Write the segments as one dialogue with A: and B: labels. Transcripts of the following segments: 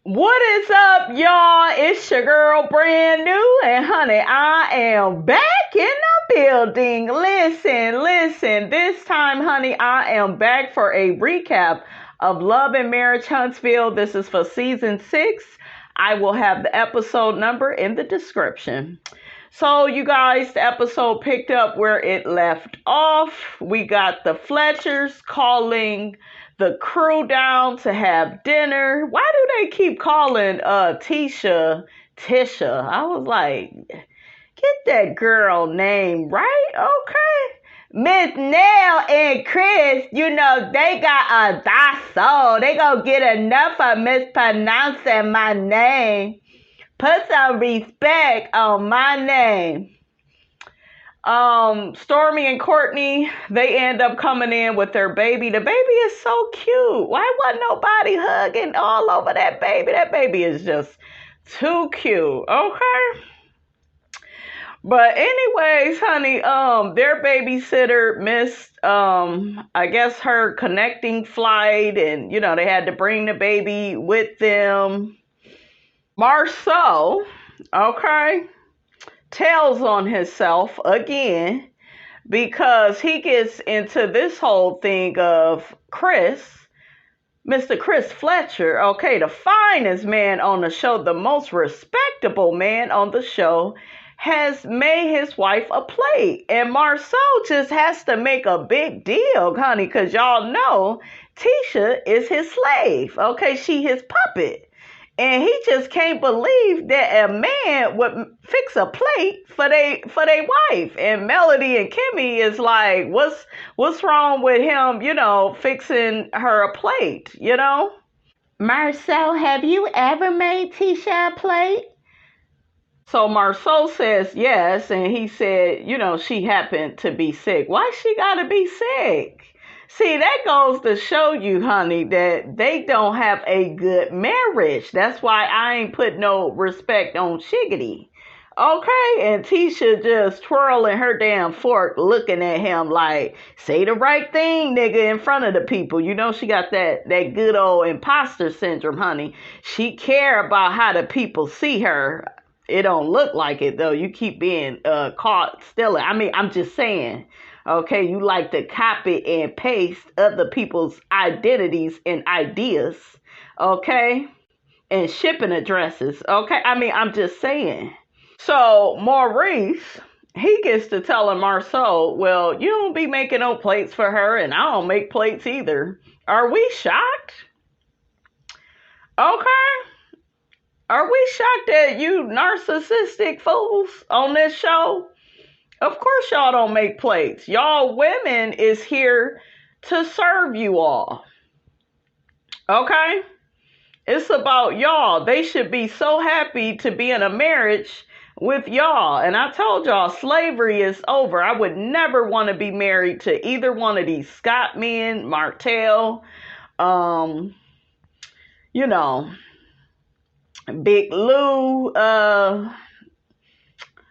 A: What is up, y'all? It's your girl, Brand New, and honey, I am back in the building. Listen. This time, honey, I am back for a recap of Love and Marriage Huntsville. This is for season 6. I will have the episode number in the description. So, you guys, the episode picked up where it left off. We got the Fletchers calling the crew down to have dinner. Why do they keep calling Tisha? I was like, get that girl name right, okay? Miss Nell and Chris, you know, they got a dasso. They gonna get enough of mispronouncing my name. Put some respect on my name. Stormy and Courtney, they end up coming in with their baby. The baby is so cute. Why wasn't nobody hugging all over that baby? That baby is just too cute. Okay. But anyways, honey, their babysitter missed, I guess her connecting flight, and, you know, they had to bring the baby with them. Marsau, okay, tells on himself again because he gets into this whole thing of Mr. Chris Fletcher, okay, the finest man on the show, the most respectable man on the show, has made his wife a plate. And Marsau just has to make a big deal, honey, because y'all know Tisha is his slave, okay, she his puppet. And he just can't believe that a man would fix a plate for they wife. And Melody and Kimmy is like, what's wrong with him, you know, fixing her a plate, you know? Marsau, have you ever made Tisha a plate? So Marsau says yes, and he said, you know, she happened to be sick. Why she gotta be sick? See, that goes to show you, honey, that they don't have a good marriage. That's why I ain't put no respect on Shiggity. Okay? And Tisha just twirling her damn fork, looking at him like, say the right thing, nigga, in front of the people. You know, she got that good old imposter syndrome, honey. She care about how the people see her. It don't look like it, though. You keep being caught stealing. I mean, I'm just saying. Okay, you like to copy and paste other people's identities and ideas, okay, and shipping addresses, okay? I mean, I'm just saying. So Maurice, he gets to telling Marsau, well, you don't be making no plates for her, and I don't make plates either. Are we shocked? Okay. Are we shocked at you narcissistic fools on this show? Of course y'all don't make plates. Y'all women is here to serve you all. Okay? It's about y'all. They should be so happy to be in a marriage with y'all. And I told y'all, slavery is over. I would never want to be married to either one of these Scott men, Martell, you know, Big Lou,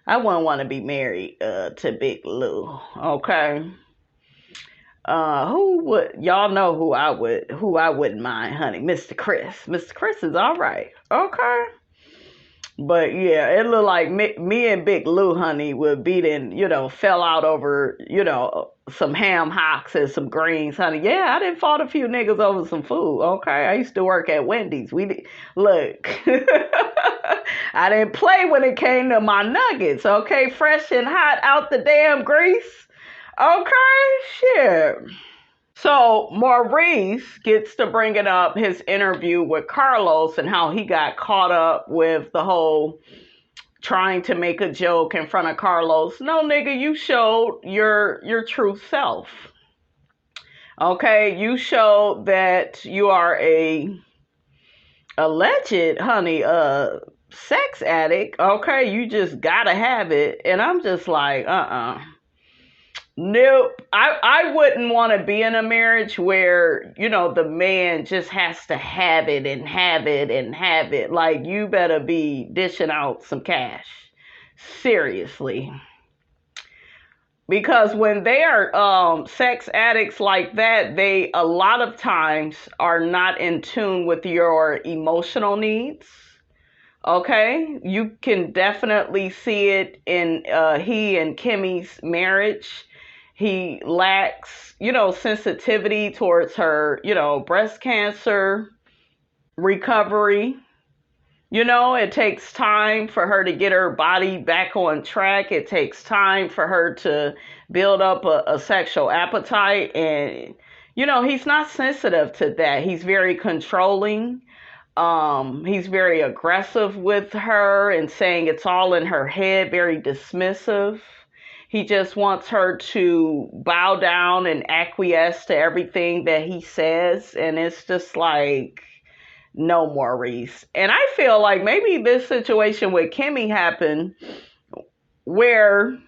A: I wouldn't want to be married to Big Lou, okay? Who would, y'all know who I wouldn't mind, honey? Mr. Chris. Mr. Chris is all right, okay? But yeah, it looked like me and Big Lou, honey, would beat in, you know, fell out over, you know, some ham hocks and some greens, honey. Yeah, I done fought a few niggas over some food, okay? I used to work at Wendy's. Look, I didn't play when it came to my nuggets, okay? Fresh and hot out the damn grease, okay? Shit. So Maurice gets to bringing up his interview with Carlos and how he got caught up with the whole trying to make a joke in front of Carlos. No, nigga, you showed your true self. Okay, you showed that you are a alleged, honey, sex addict. Okay, you just gotta have it. And I'm just like, nope. I wouldn't want to be in a marriage where, you know, the man just has to have it and have it and have it. Like, you better be dishing out some cash. Seriously. Because when they are sex addicts like that, they a lot of times are not in tune with your emotional needs. Okay, you can definitely see it in he and Kimmy's marriage. He lacks, sensitivity towards her, breast cancer recovery. It takes time for her to get her body back on track. It takes time for her to build up a sexual appetite. And, he's not sensitive to that. He's very controlling. He's very aggressive with her and saying it's all in her head, very dismissive. He just wants her to bow down and acquiesce to everything that he says. And it's just like, no, Maurice. And I feel like maybe this situation with Kimmy happened where,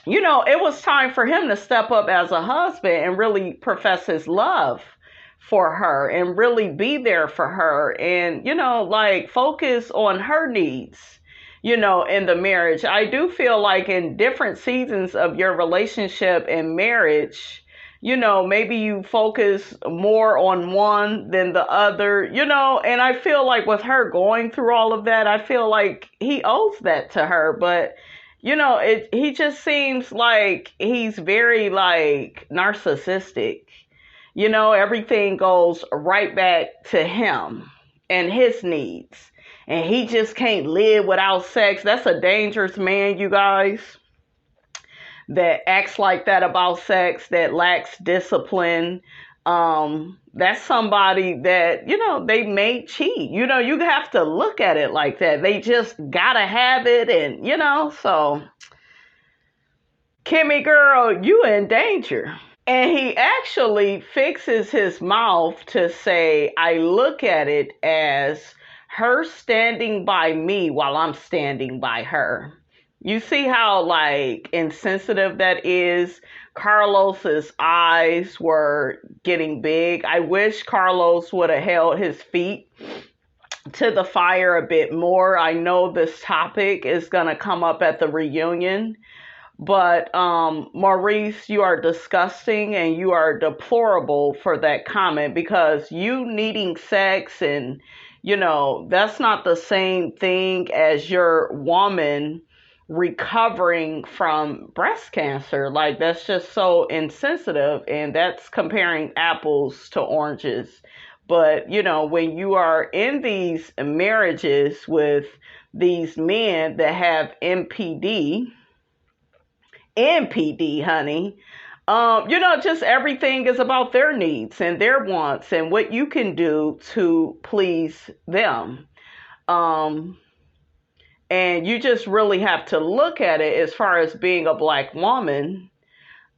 A: it was time for him to step up as a husband and really profess his love for her and really be there for her and, focus on her needs, in the marriage. I do feel like in different seasons of your relationship and marriage, maybe you focus more on one than the other, and I feel like with her going through all of that, I feel like he owes that to her. But, he just seems like he's very narcissistic. Everything goes right back to him and his needs. And he just can't live without sex. That's a dangerous man, you guys, that acts like that about sex, that lacks discipline. That's somebody that, they may cheat. You have to look at it like that. They just gotta have it. And, so Kimmy girl, you in danger. And he actually fixes his mouth to say, I look at it as her standing by me while I'm standing by her. You see how insensitive that is? Carlos's eyes were getting big. I wish Carlos would have held his feet to the fire a bit more. I know this topic is going to come up at the reunion. But Maurice, you are disgusting and you are deplorable for that comment, because you needing sex and, that's not the same thing as your woman recovering from breast cancer. That's just so insensitive, and that's comparing apples to oranges. But, when you are in these marriages with these men that have NPD, honey. Just everything is about their needs and their wants and what you can do to please them. And you just really have to look at it as far as being a black woman.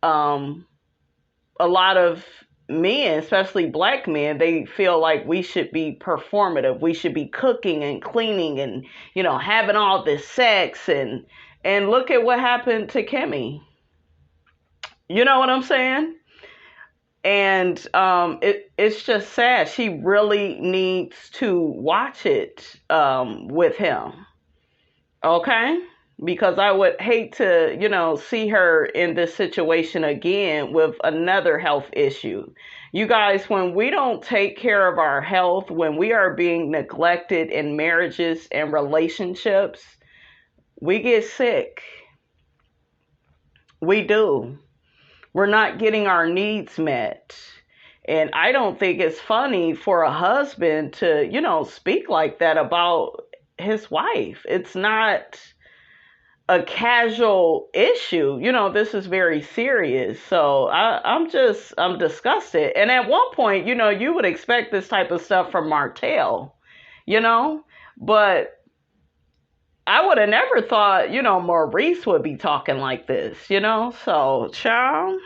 A: A lot of men, especially black men, they feel like we should be performative. We should be cooking and cleaning and, having all this sex and look at what happened to Kimmy. You know what I'm saying? And it's just sad. She really needs to watch it with him. Okay? Because I would hate to, see her in this situation again with another health issue. You guys, when we don't take care of our health, when we are being neglected in marriages and relationships, we get sick. We do. We're not getting our needs met. And I don't think it's funny for a husband to, speak like that about his wife. It's not a casual issue. This is very serious. So I'm disgusted. And at one point, you would expect this type of stuff from Martell, but I would have never thought, Maurice would be talking like this, So, child,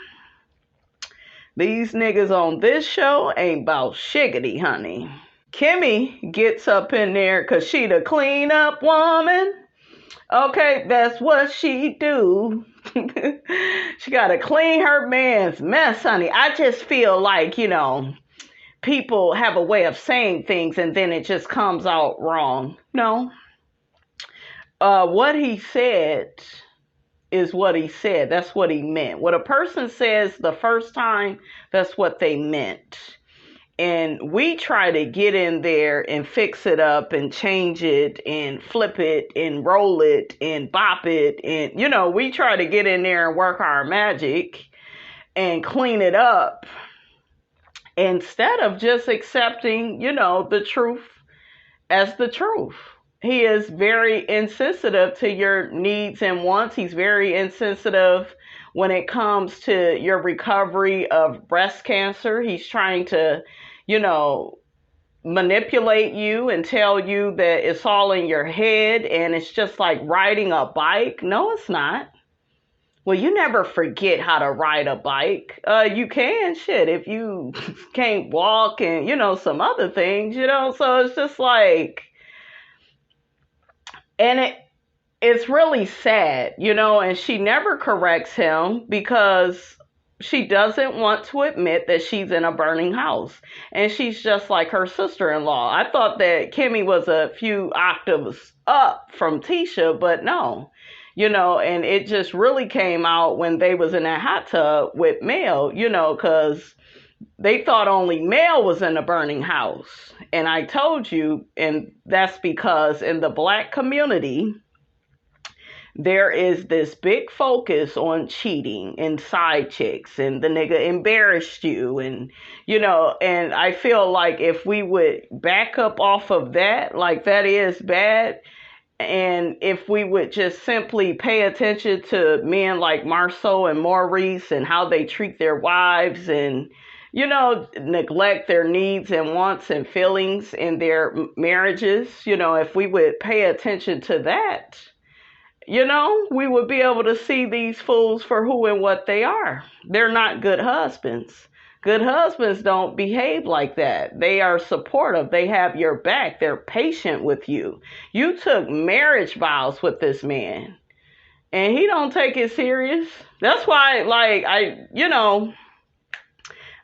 A: these niggas on this show ain't about shiggity, honey. Kimmy gets up in there because she the clean up woman. Okay, that's what she do. She got to clean her man's mess, honey. I just feel like, people have a way of saying things and then it just comes out wrong. No. What he said is what he said. That's what he meant. What a person says the first time, that's what they meant. And we try to get in there and fix it up and change it and flip it and roll it and bop it. And, you know, we try to get in there and work our magic and clean it up instead of just accepting, you know, the truth as the truth. He is very insensitive to your needs and wants. He's very insensitive when it comes to your recovery of breast cancer. He's trying to, you know, manipulate you and tell you that it's all in your head and it's just like riding a bike. No, it's not. Well, you never forget how to ride a bike. You can, shit, if you can't walk and, you know, some other things, you know. So it's just like, and it's really sad, you know, and she never corrects him because she doesn't want to admit that she's in a burning house. And she's just like her sister-in-law. I thought that Kimmy was a few octaves up from Tisha, but no. You know, and it just really came out when they was in that hot tub with Mel, you know, because they thought only Mel was in a burning house. And I told you, and that's because in the black community, there is this big focus on cheating and side chicks and the nigga embarrassed you. And, you know, and I feel like if we would back up off of that, like that is bad. And if we would just simply pay attention to men like Marsau and Maurice and how they treat their wives and, you know, neglect their needs and wants and feelings in their marriages, you know, if we would pay attention to that, you know, we would be able to see these fools for who and what they are. They're not good husbands. Good husbands don't behave like that. They are supportive. They have your back. They're patient with you. You took marriage vows with this man, and he don't take it serious. That's why, like,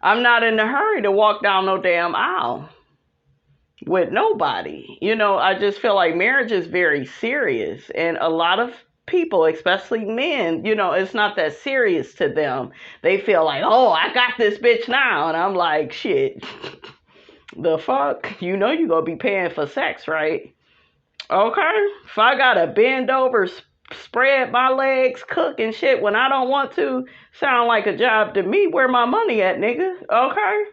A: I'm not in a hurry to walk down no damn aisle with nobody. You know, I just feel like marriage is very serious, and a lot of people, especially men, you know, it's not that serious to them. They feel like, oh, I got this bitch now. And I'm like, shit, the fuck? You know, you're going to be paying for sex, right? Okay. If I got to bend over, spread my legs, cook and shit when I don't want to, sound like a job to me. Where my money at, nigga? Okay.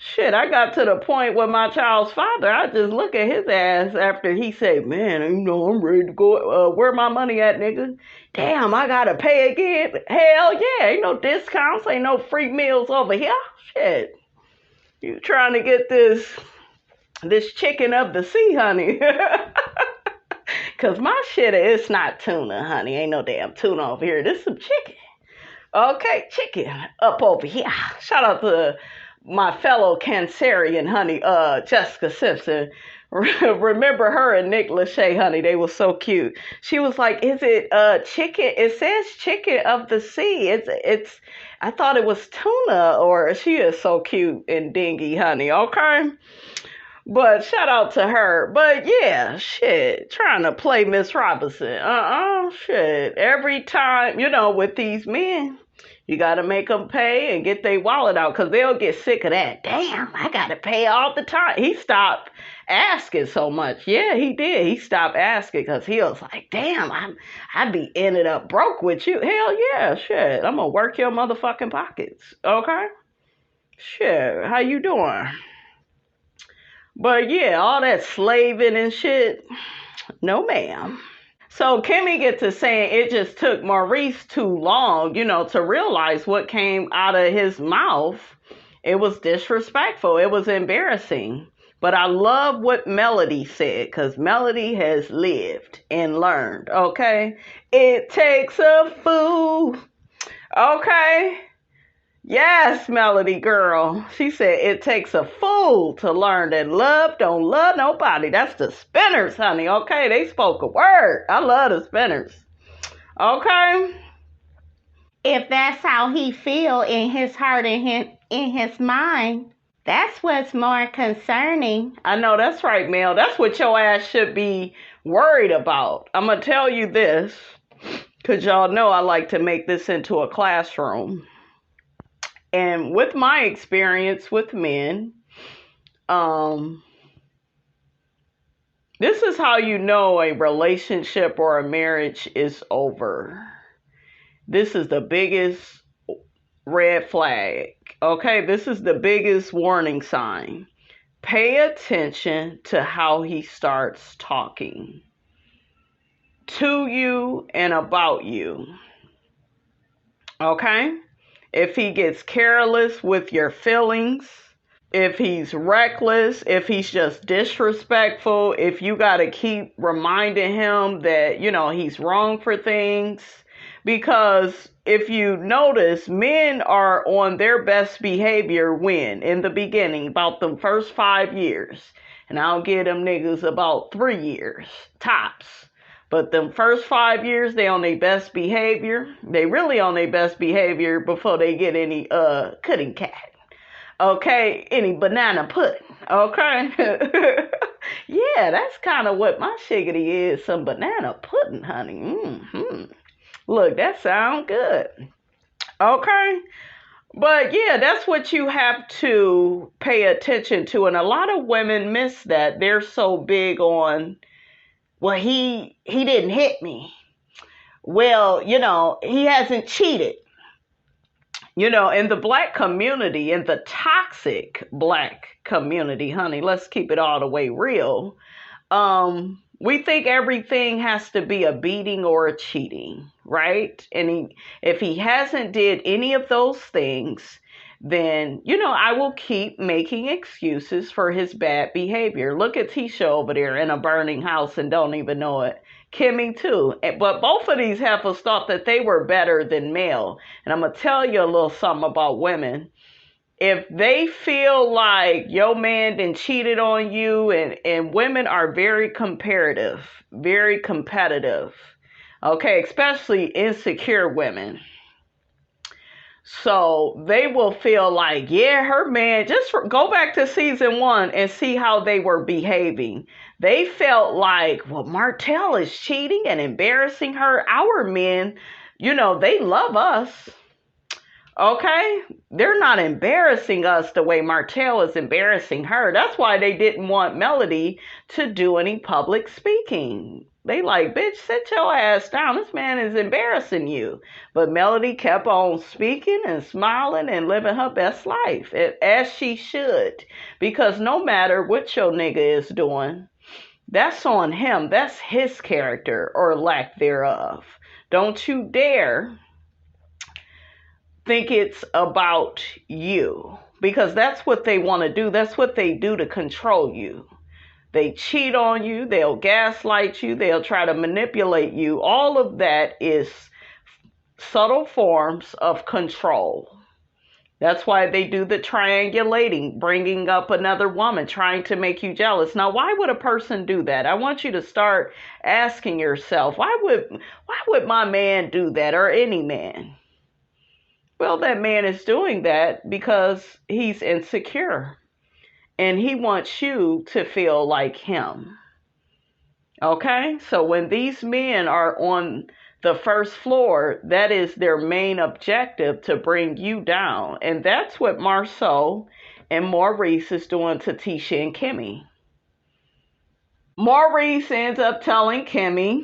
A: Shit, I got to the point with my child's father, I just look at his ass after he said, man, you know, I'm ready to go. Where my money at, nigga? Damn, I got to pay again? Hell yeah, ain't no discounts, ain't no free meals over here. Shit, you trying to get this chicken of the sea, honey. Because my shit, it's not tuna, honey. Ain't no damn tuna over here. This some chicken. Okay, chicken up over here. Shout out to my fellow Cancerian, honey, Jessica Simpson. Remember her and Nick Lachey, honey? They were so cute. She was like, "Is it chicken? It says chicken of the sea. It's. I thought it was tuna." Or she is so cute and dingy, honey. Okay, but shout out to her. But yeah, shit, trying to play Miss Robinson. Shit. Every time, you know, with these men, you got to make them pay and get their wallet out because they'll get sick of that. Damn, I got to pay all the time. He stopped asking so much. Yeah, he did. He stopped asking because he was like, damn, I'd be ended up broke with you. Hell yeah, shit. I'm going to work your motherfucking pockets. Okay? Shit, how you doing? But yeah, all that slaving and shit, no ma'am. So Kimmy gets to saying it just took Maurice too long, you know, to realize what came out of his mouth. It was disrespectful. It was embarrassing. But I love what Melody said because Melody has lived and learned, okay? It takes a fool, okay? Yes, Melody girl. She said it takes a fool to learn that love don't love nobody. That's the Spinners, honey. Okay, they spoke a word. I love the Spinners. Okay.
B: If that's how he feel in his heart and in his mind, that's what's more concerning.
A: I know that's right, Mel. That's what your ass should be worried about. I'm gonna tell you this. Because y'all know I like to make this into a classroom. And with my experience with men, this is how you know a relationship or a marriage is over. This is the biggest red flag. Okay, this is the biggest warning sign. Pay attention to how he starts talking to you and about you. Okay? If he gets careless with your feelings, if he's reckless, if he's just disrespectful, if you got to keep reminding him that, he's wrong for things. Because if you notice, men are on their best behavior when? In the beginning, about the first 5 years. And I'll give them niggas about 3 years, tops. But them first 5 years, they on their best behavior. They really on their best behavior before they get any cutting cat. Okay, any banana pudding. Okay. Yeah, that's kind of what my shiggity is. Some banana pudding, honey. Mm-hmm. Look, that sounds good. Okay. But yeah, that's what you have to pay attention to. And a lot of women miss that. They're so big on, well, he didn't hit me. Well, he hasn't cheated. In the black community, in the toxic black community, honey, let's keep it all the way real. We think everything has to be a beating or a cheating, right? And if he hasn't did any of those things, then, I will keep making excuses for his bad behavior. Look at Tisha over there in a burning house and don't even know it. Kimmy too. But both of these heifers thought that they were better than male. And I'm going to tell you a little something about women. If they feel like your man done cheated on you, and women are very comparative, very competitive. Okay, especially insecure women. So they will feel like, yeah, her man, go back to season 1 and see how they were behaving. They felt like, well, Martell is cheating and embarrassing her. Our men, they love us. Okay? They're not embarrassing us the way Martell is embarrassing her. That's why they didn't want Melody to do any public speaking. They like, bitch, sit your ass down. This man is embarrassing you. But Melody kept on speaking and smiling and living her best life, as she should. Because no matter what your nigga is doing, that's on him. That's his character or lack thereof. Don't you dare think it's about you. Because that's what they want to do. That's what they do to control you. They cheat on you. They'll gaslight you. They'll try to manipulate you. All of that is subtle forms of control. That's why they do the triangulating, bringing up another woman, trying to make you jealous. Now, why would a person do that? I want you to start asking yourself, why would my man do that, or any man? Well, that man is doing that because he's insecure. And he wants you to feel like him. Okay? So when these men are on the first floor, that is their main objective, to bring you down. And that's what Marsau and Maurice is doing to Tisha and Kimmy. Maurice ends up telling Kimmy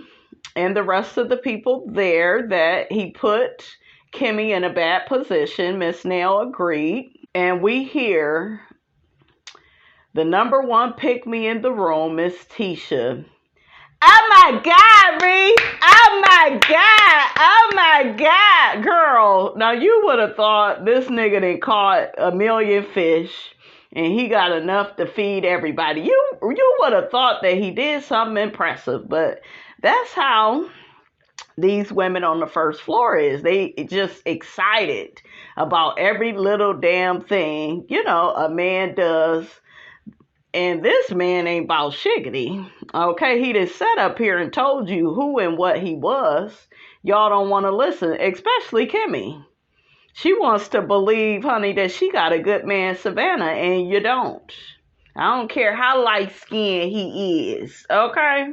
A: and the rest of the people there that he put Kimmy in a bad position. Miss Nail agreed. And we hear the number one pick me in the room, Miss Tisha. Oh my God, Ree! Oh my God! Oh my God, girl! Now you would have thought this nigga done caught a million fish and he got enough to feed everybody. You would have thought that he did something impressive, but that's how these women on the first floor is. They just excited about every little damn thing, a man does. And this man ain't about shiggity. Okay, he just sat up here and told you who and what he was. Y'all don't want to listen, especially Kimmy. She wants to believe, honey, that she got a good man, Savannah, and you don't. I don't care how light-skinned he is, okay?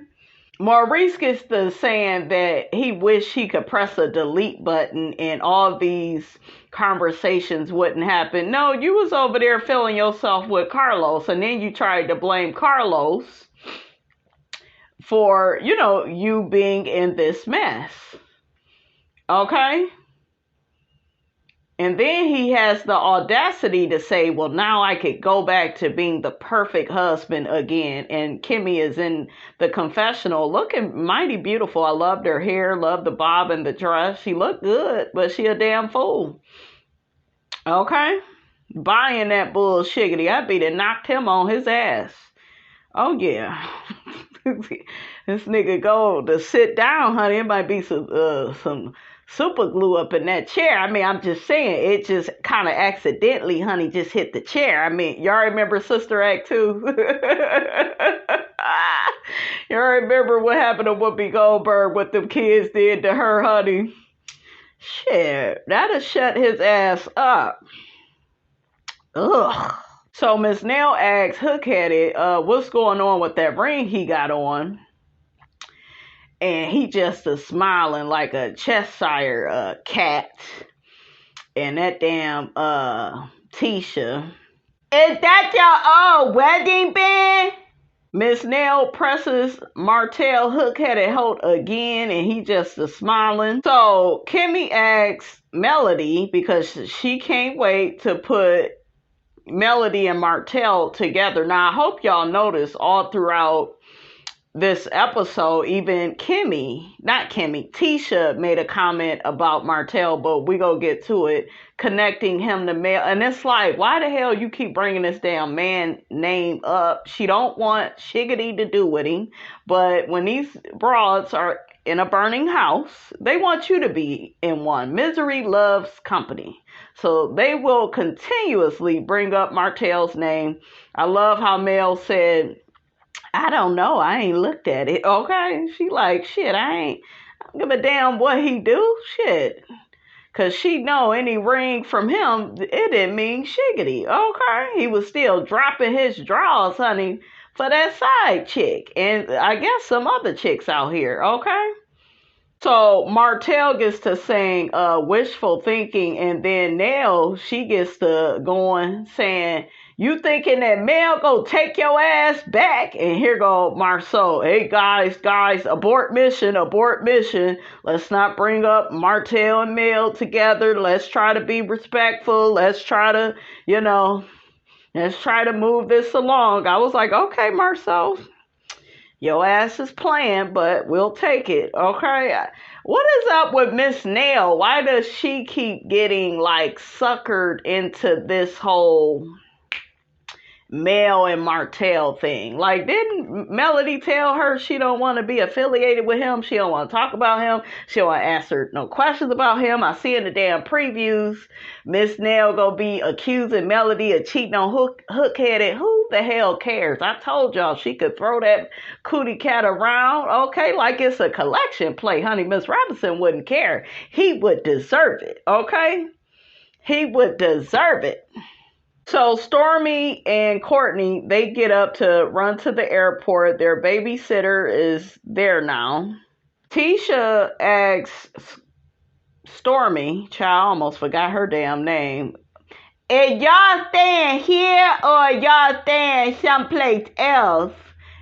A: Maurice gets to saying that he wished he could press a delete button and all these conversations wouldn't happen. No, you was over there feeling yourself with Carlos, and then you tried to blame Carlos for, you being in this mess. Okay? And then he has the audacity to say, well, now I could go back to being the perfect husband again. And Kimmy is in the confessional looking mighty beautiful. I loved her hair, loved the bob and the dress. She looked good, but she a damn fool. Okay? Buying that bullshiggity. I be done knocked him on his ass. Oh, yeah. This nigga go to sit down, honey. It might be some super glue up in that chair. I mean, I'm just saying, it just kind of accidentally, honey, just hit the chair. I mean, y'all remember Sister Act 2? Y'all remember what happened to Whoopi Goldberg, what them kids did to her, honey? Shit, that'll shut his ass up. Ugh. So Miss Nell asks Hook-headed, what's going on with that ring he got on? And he just is smiling like a Cheshire cat. And that damn Tisha. Is that your wedding band? Miss Nell presses Martell hook-headed Holt again, and he just is smiling. So Kimmy asks Melody, because she can't wait to put Melody and Martell together. Now, I hope y'all notice all throughout this episode, even Tisha made a comment about Martell, but we gonna get to it, connecting him to Mel. And it's like, why the hell you keep bringing this damn man name up? She don't want shiggity to do with him, but when these broads are in a burning house, they want you to be in one. Misery loves company. So they will continuously bring up Martell's name. I love how Mel said, I don't know. I ain't looked at it. Okay. She like, shit, I don't give a damn what he do. Shit. Cause she know any ring from him, it didn't mean shiggity. Okay. He was still dropping his draws, honey, for that side chick. And I guess some other chicks out here. Okay. So Martell gets to saying wishful thinking, and then Nell, she gets to going saying, you thinking that Mel go take your ass back? And here go Marsau. Hey guys, abort mission. Let's not bring up Martell and Mel together. Let's try to be respectful. Let's try to move this along. I was like, okay, Marsau, your ass is playing, but we'll take it. Okay. What is up with Miss Nell? Why does she keep getting like suckered into this whole Mel and Martell thing? Like, didn't Melody tell her she don't want to be affiliated with him? She don't want to talk about him. She don't want to answer no questions about him. I see in the damn previews, Miss Nell gonna be accusing Melody of cheating on Hook-headed. Who the hell cares? I told y'all she could throw that cootie cat around, okay, like it's a collection plate, honey. Miss Robinson wouldn't care. He would deserve it, okay? He would deserve it. So Stormy and Courtney, they get up to run to the airport. Their babysitter is there now. Tisha asks Stormy, child, almost forgot her damn name, is y'all staying here or y'all staying someplace else?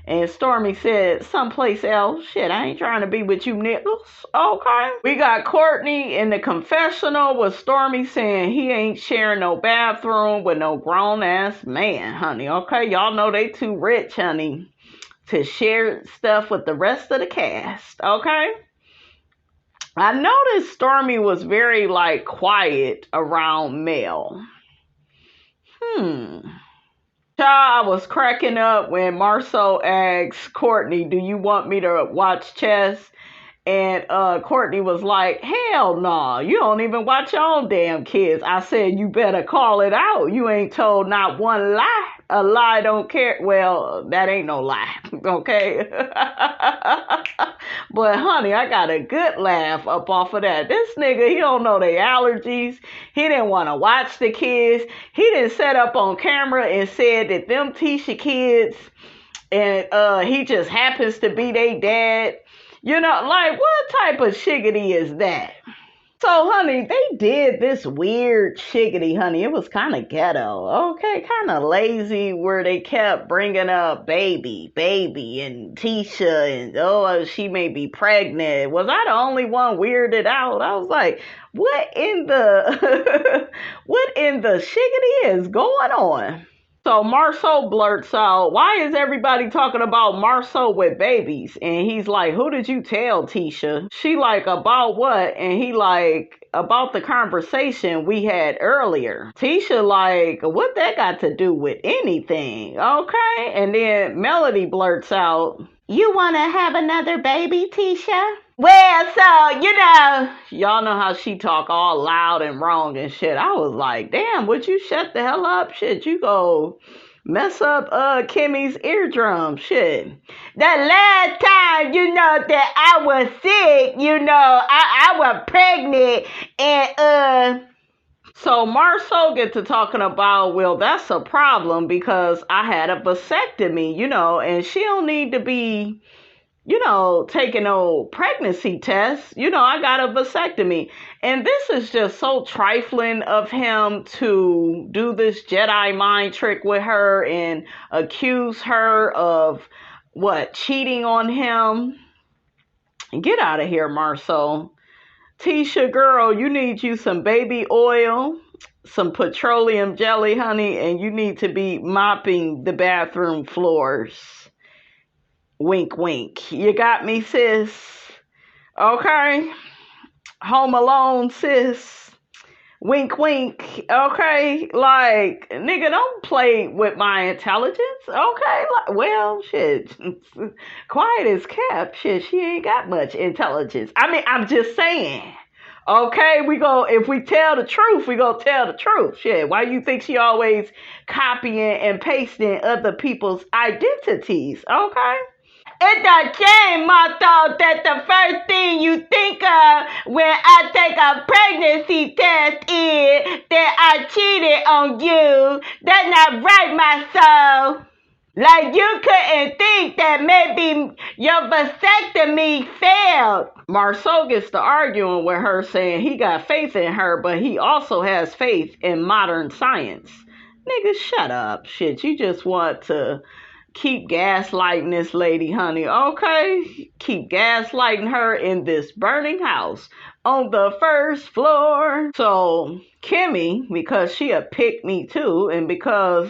A: And Stormy said, someplace else. Shit, I ain't trying to be with you niggas. Okay. We got Courtney in the confessional with Stormy saying he ain't sharing no bathroom with no grown-ass man, honey. Okay, y'all know they too rich, honey, to share stuff with the rest of the cast. Okay. I noticed Stormy was very, like, quiet around Mel. I was cracking up when Marsau asked Courtney, do you want me to watch chess? And Courtney was like, hell no, you don't even watch your own damn kids. I said, you better call it out. You ain't told not one lie. A lie don't care. Well, that ain't no lie, okay? But honey, I got a good laugh up off of that. This nigga, he don't know their allergies. He didn't want to watch the kids. He didn't set up on camera and said that them Tisha kids and he just happens to be their dad. You know, like, what type of shiggity is that? So, honey, they did this weird shiggity, honey. It was kind of ghetto, okay? Kind of lazy, where they kept bringing up baby, and Tisha, and, oh, she may be pregnant. Was I the only one weirded out? I was like, what in the, what in the shiggity is going on? So Marsau blurts out, why is everybody talking about Marsau with babies? And he's like, who did you tell, Tisha? She like, about what? And he like, about the conversation we had earlier. Tisha like, what that got to do with anything? Okay. And then Melody blurts out,
B: you want to have another baby, Tisha?
A: well, so, you know, y'all know how she talk all loud and wrong and shit. I was like, damn, would you shut the hell up? Shit, you go mess up Kimmy's eardrum. Shit. The last time, you know, that I was sick, you know, I was pregnant, and so Marsau get to talking about, well, that's a problem because I had a vasectomy, you know, and she don't need to be, you know, taking no pregnancy tests. You know, I got a vasectomy. And this is just so trifling of him to do this Jedi mind trick with her and accuse her of, what, cheating on him. Get out of here, Marsau. Tisha, girl, you need you some baby oil, some petroleum jelly, honey, and you need to be mopping the bathroom floors. Wink, wink. You got me, sis? Okay? Home Alone, sis? Wink, wink. Okay? Like, nigga, don't play with my intelligence. Okay? Like, well, shit. Quiet as kept. Shit, she ain't got much intelligence. I mean, I'm just saying. Okay? If we tell the truth, we gonna tell the truth. Shit, why you think she always copying and pasting other people's identities? Okay? It's a shame, Marsau, that the first thing you think of when I take a pregnancy test is that I cheated on you. That's not right, Marsau. Like, you couldn't think that maybe your vasectomy failed. Marsau gets to arguing with her, saying he got faith in her, but he also has faith in modern science. Nigga, shut up. Shit, you just want to keep gaslighting this lady, honey, okay? Keep gaslighting her in this burning house on the first floor. So Kimmy, because she a pick me too, and because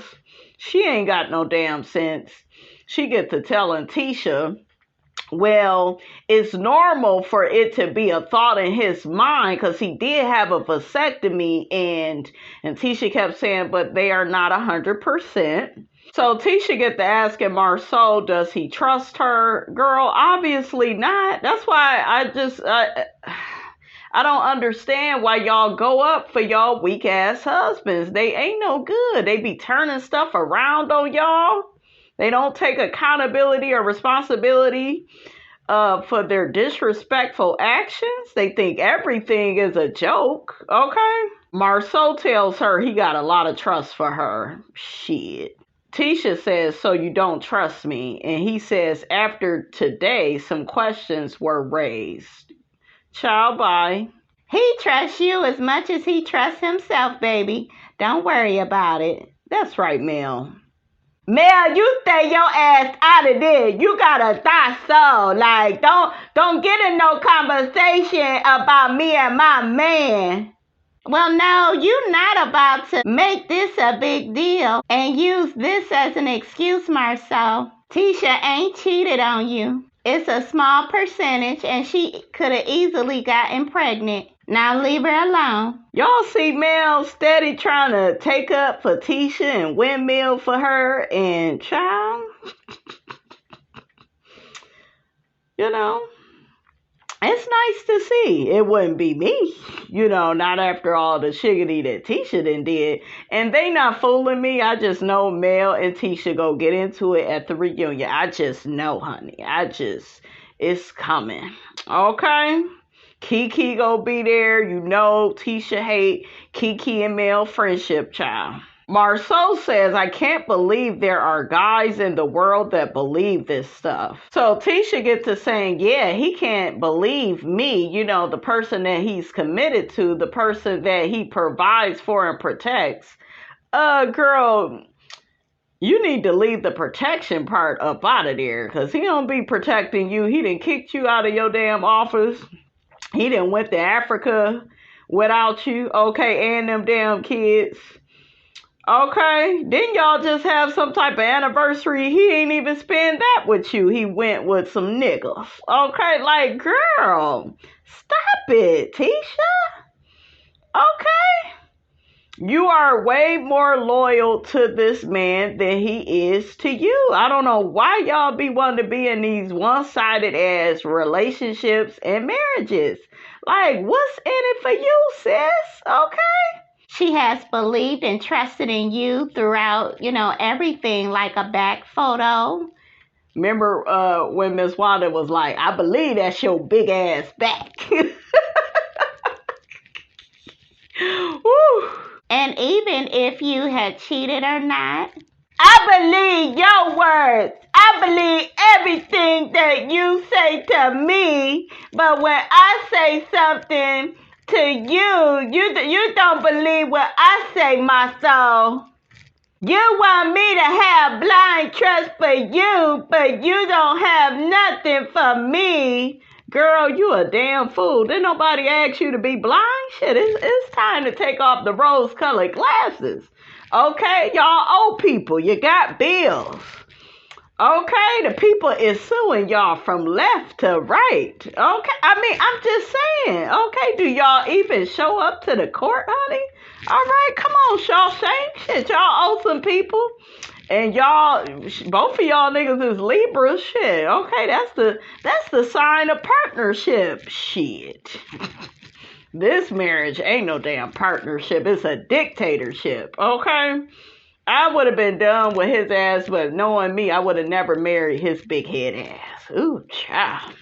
A: she ain't got no damn sense, she get to telling Tisha, well, it's normal for it to be a thought in his mind because he did have a vasectomy, and Tisha kept saying, but they are not 100%. So Tisha get to asking Marsau, does he trust her? Girl, obviously not. That's why I don't understand why y'all go up for y'all weak ass husbands. They ain't no good. They be turning stuff around on y'all. They don't take accountability or responsibility for their disrespectful actions. They think everything is a joke. Okay? Marsau tells her he got a lot of trust for her. Shit. Tisha says, so you don't trust me. And he says, after today, some questions were raised. Ciao, bye.
B: He trusts you as much as he trusts himself, baby. Don't worry about it.
A: That's right, Mel. Mel, you stay your ass out of this. You got a thought so. Like, don't get in no conversation about me and my man.
B: Well, no, you're not about to make this a big deal and use this as an excuse, Marsau. Tisha ain't cheated on you. It's a small percentage, and she could have easily gotten pregnant. Now leave her alone.
A: Y'all see Mel steady trying to take up for Tisha and windmill for her, and child, you know, it's nice to see. It wouldn't be me, you know, not after all the shiggity that Tisha done did. And they not fooling me. I just know Mel and Tisha go get into it at the reunion. I just know, honey. It's coming. Okay? KEKE go be there. You know Tisha hate KEKE and Mel friendship, child. Marsau says, I can't believe there are guys in the world that believe this stuff. So Tisha gets to saying, yeah, he can't believe me, you know, the person that he's committed to, the person that he provides for and protects. Girl, you need to leave the protection part up out of there, because he don't be protecting you. He done kicked you out of your damn office. He done went to Africa without you, okay, and them damn kids. Okay, didn't y'all just have some type of anniversary? He ain't even spend that with you. He went with some niggas. Okay, like, girl, stop it, Tisha. Okay. You are way more loyal to this man than he is to you. I don't know why y'all be wanting to be in these one-sided ass relationships and marriages. Like, what's in it for you, sis? Okay?
B: She has believed and trusted in you throughout, you know, everything, like a back photo.
A: Remember when Miss Wanda was like, I believe that's your big ass back. Woo.
B: And even if you had cheated or not,
A: I believe your words. I believe everything that you say to me. But when I say something to you don't believe what I say, my soul. You want me to have blind trust for you, but you don't have nothing for me. Girl, you a damn fool. Didn't nobody ask you to be blind? Shit, it's time to take off the rose-colored glasses. Okay, y'all old people, you got bills. Okay, the people is suing y'all from left to right. Okay, I mean, I'm just saying. Okay, do y'all even show up to the court, honey? All right, come on, Shawshank. Shit, y'all owe some people. And y'all, both of y'all niggas is Libra. Shit, okay, that's the sign of partnership. Shit. This marriage ain't no damn partnership. It's a dictatorship, okay? I would have been done with his ass, but knowing me, I would have never married his big head ass. Ooh, child.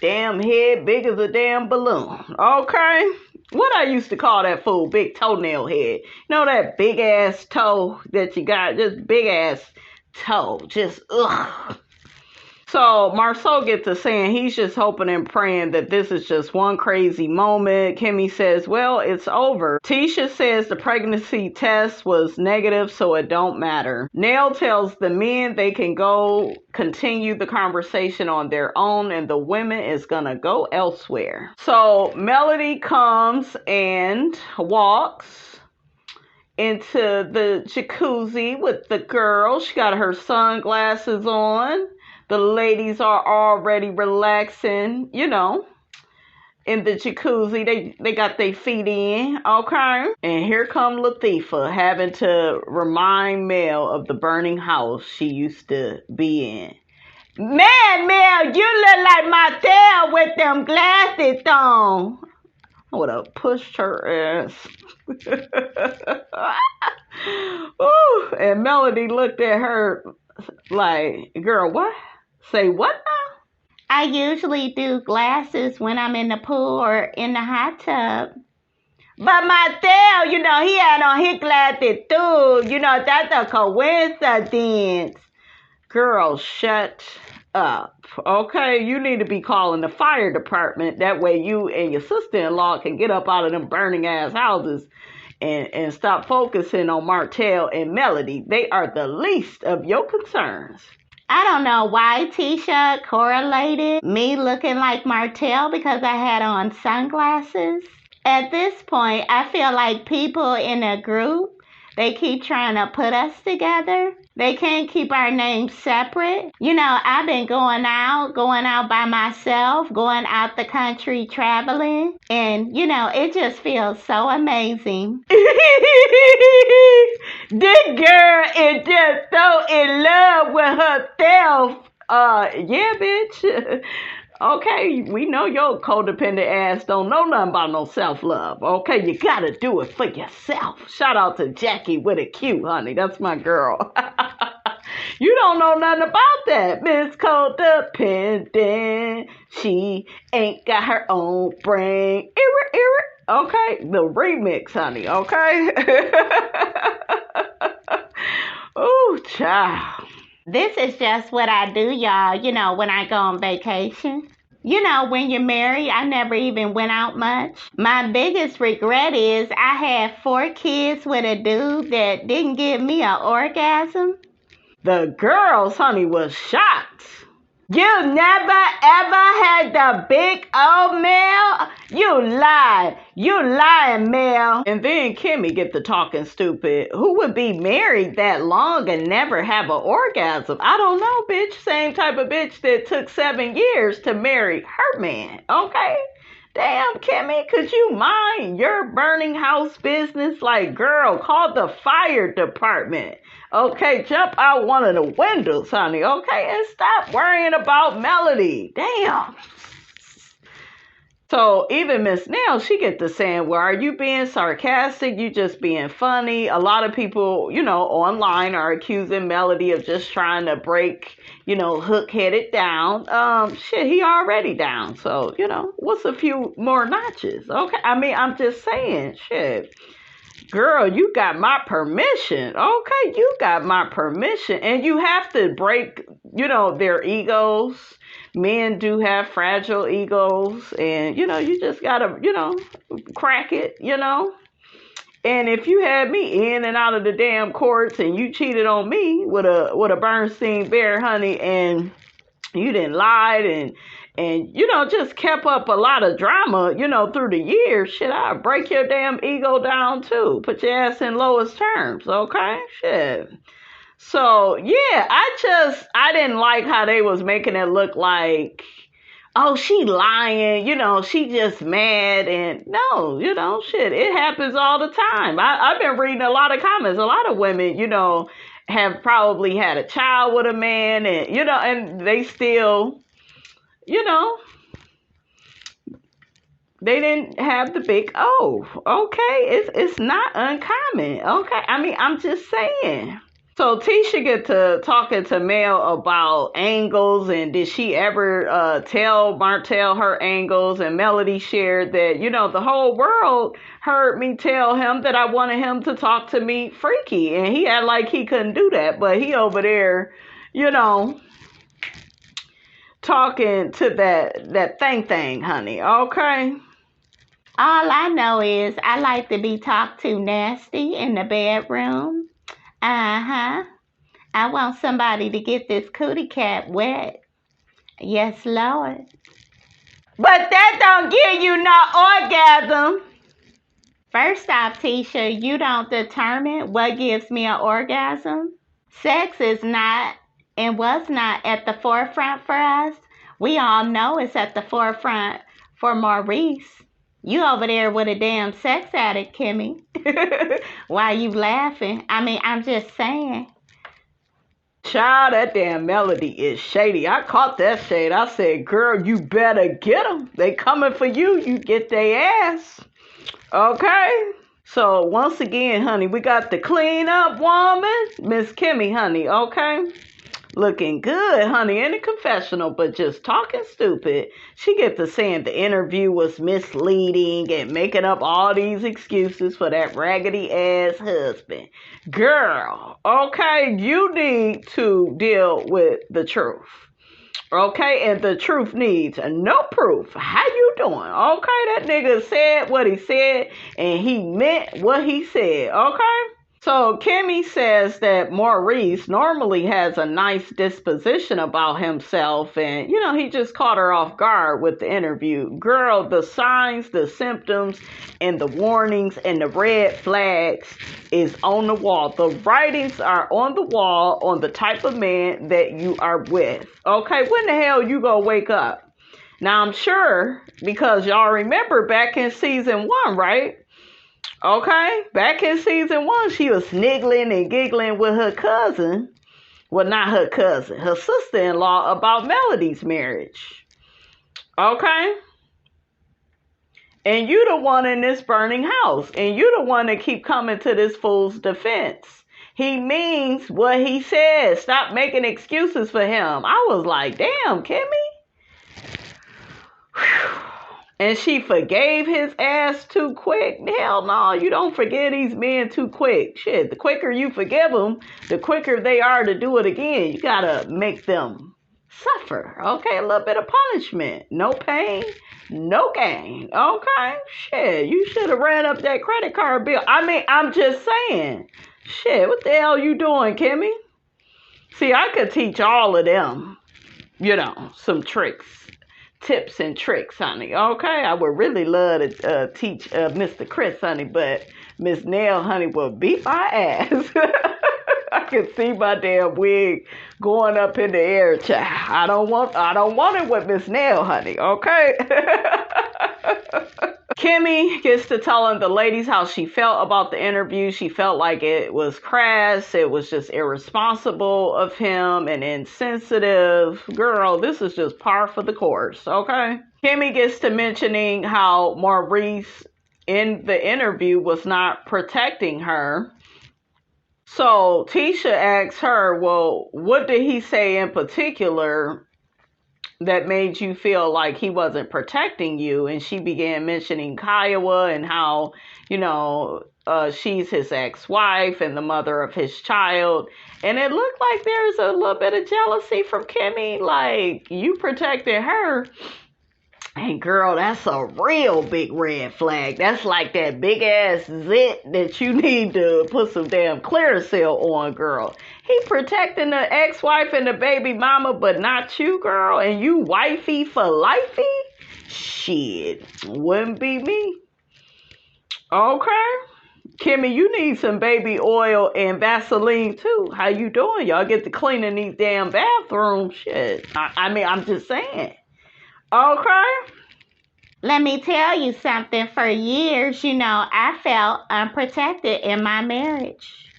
A: Damn head big as a damn balloon. Okay? What I used to call that fool, big toenail head. You know that big ass toe that you got? Just big ass toe. Just, ugh. So Marsau gets to saying he's just hoping and praying that this is just one crazy moment. Kimmy says, well, it's over. Tisha says the pregnancy test was negative, so it don't matter. Nell tells the men they can go continue the conversation on their own, and the women is gonna go elsewhere. So Melody comes and walks into the jacuzzi with the girl. She got her sunglasses on. The ladies are already relaxing, you know, in the jacuzzi. They got their feet in, okay? And here come Latifah having to remind Mel of the burning house she used to be in. Man, Mel, you look like Martell with them glasses on. I would have pushed her ass. Ooh, and Melody looked at her like, girl, what? Say what now?
B: I usually do glasses when I'm in the pool or in the hot tub.
A: But Martell, you know, he had on his glasses too. You know, that's a coincidence. Girl, shut up. Okay, you need to be calling the fire department. That way you and your sister-in-law can get up out of them burning ass houses and stop focusing on Martell and Melody. They are the least of your concerns.
B: I don't know why Tisha correlated me looking like Martell because I had on sunglasses. At this point, I feel like people in a group, they keep trying to put us together. They can't keep our names separate. You know, I've been going out by myself, going out the country traveling. And, you know, it just feels so amazing.
A: This girl is just so in love with herself. Yeah, bitch. Okay, we know your codependent ass don't know nothing about no self-love. Okay, you gotta do it for yourself. Shout out to Jackie with a Q, honey. That's my girl. You don't know nothing about that. Miss Codependent. She ain't got her own brain. Okay? The remix, honey, okay? Ooh, child.
B: This is just what I do, y'all, when I go on vacation. When you're married, I never even went out much. My biggest regret is I had 4 kids with a dude that didn't give me an orgasm.
A: The girls, honey, was shocked. You never ever had the big old male? You lied. You lying, Mel. And then Kimmy get to talking stupid. Who would be married that long and never have an orgasm? I don't know, bitch. Same type of bitch that took 7 years to marry her man. Okay? Damn, Kimmy, could you mind your burning house business? Like, girl, call the fire department. Okay, jump out one of the windows, honey, okay? And stop worrying about Melody. Damn. So even Miss Nell, she get to saying, well, are you being sarcastic? You just being funny? A lot of people, online are accusing Melody of just trying to break, Hook-headed down. Shit, he already down. So, what's a few more notches? Okay, I mean, I'm just saying, shit. Girl, you got my permission. Okay, you got my permission. And you have to break, their egos. Men do have fragile egos. And, you just got to, crack it, And if you had me in and out of the damn courts and you cheated on me with a Bernstein Bear, honey, and you didn't lie and just kept up a lot of drama, through the years, shit, I'll break your damn ego down too. Put your ass in lowest terms, okay? Shit. So, yeah, I didn't like how they was making it look like, oh, she lying, she just mad. And no, shit, it happens all the time. I've been reading a lot of comments. A lot of women, have probably had a child with a man and, and they still, they didn't have the big O. Okay, it's not uncommon. Okay, I mean, I'm just saying. So Tisha get to talking to Mel about angles, and did she ever tell Martell her angles? And Melody shared that, the whole world heard me tell him that I wanted him to talk to me freaky, and he had like he couldn't do that, but he over there, talking to that thing, honey, okay?
B: All I know is I like to be talked to nasty in the bedroom. I want somebody to get this cootie cat wet. Yes, Lord. But that don't give you no orgasm. First off, Tisha, you don't determine what gives me an orgasm. Sex is not and was not at the forefront for us. We all know it's at the forefront for Maurice. You over there with a damn sex addict, Kimmy. Why you laughing? I mean, I'm just saying.
A: Child, that damn Melody is shady. I caught that shade. I said, girl, you better get them. They coming for you. You get their ass. Okay? So, once again, honey, we got the clean-up woman, Miss Kimmy, honey, okay? Looking good, honey, in the confessional, but just talking stupid. She get to saying the interview was misleading and making up all these excuses for that raggedy-ass husband. Girl, okay, you need to deal with the truth. Okay, and the truth needs no proof. How you doing? Okay, that nigga said what he said, and he meant what he said, okay? So Kimmy says that Maurice normally has a nice disposition about himself, and, he just caught her off guard with the interview. Girl, the signs, the symptoms, and the warnings, and the red flags is on the wall. The writings are on the wall on the type of man that you are with. Okay, when the hell you gonna wake up? Now, I'm sure, because y'all remember back in season 1, right? Okay, back in season 1, she was sniggling and giggling with her cousin. Well, not her cousin, her sister-in-law about Melody's marriage. Okay? And you the one in this burning house. And you the one that keep coming to this fool's defense. He means what he says. Stop making excuses for him. I was like, damn, Kimmy. Whew. And she forgave his ass too quick. Hell no, you don't forgive these men too quick. Shit, the quicker you forgive them, the quicker they are to do it again. You gotta make them suffer, okay? A little bit of punishment. No pain, no gain, okay? Shit, you should have ran up that credit card bill. I mean, I'm just saying. Shit, what the hell you doing, Kimmy? See, I could teach all of them, some tricks. Tips and tricks, honey. Okay, I would really love to teach Mr. Chris, honey, but Miss Nail, honey, will beat my ass. I can see my damn wig going up in the air, child. I don't want it with Miss Nail, honey. Okay. Kimmy gets to telling the ladies how she felt about the interview. She felt like it was crass. It was just irresponsible of him and insensitive. Girl, this is just par for the course, okay? Kimmy gets to mentioning how Maurice in the interview was not protecting her. So Tisha asks her, well, what did he say in particular that made you feel like he wasn't protecting you? And she began mentioning Kiowa and how, she's his ex-wife and the mother of his child. And it looked like there's a little bit of jealousy from Kimmy. Like, you protected her. And girl, that's a real big red flag. That's like that big ass zit that you need to put some damn Clearasil on, girl. He protecting the ex-wife and the baby mama, but not you, girl. And you wifey for lifey? Shit, wouldn't be me. Okay. Kimmy, you need some baby oil and Vaseline too. How you doing? Y'all get to cleaning these damn bathrooms. Shit. I mean, I'm just saying. Okay.
B: Let me tell you something. For years, I felt unprotected in my marriage.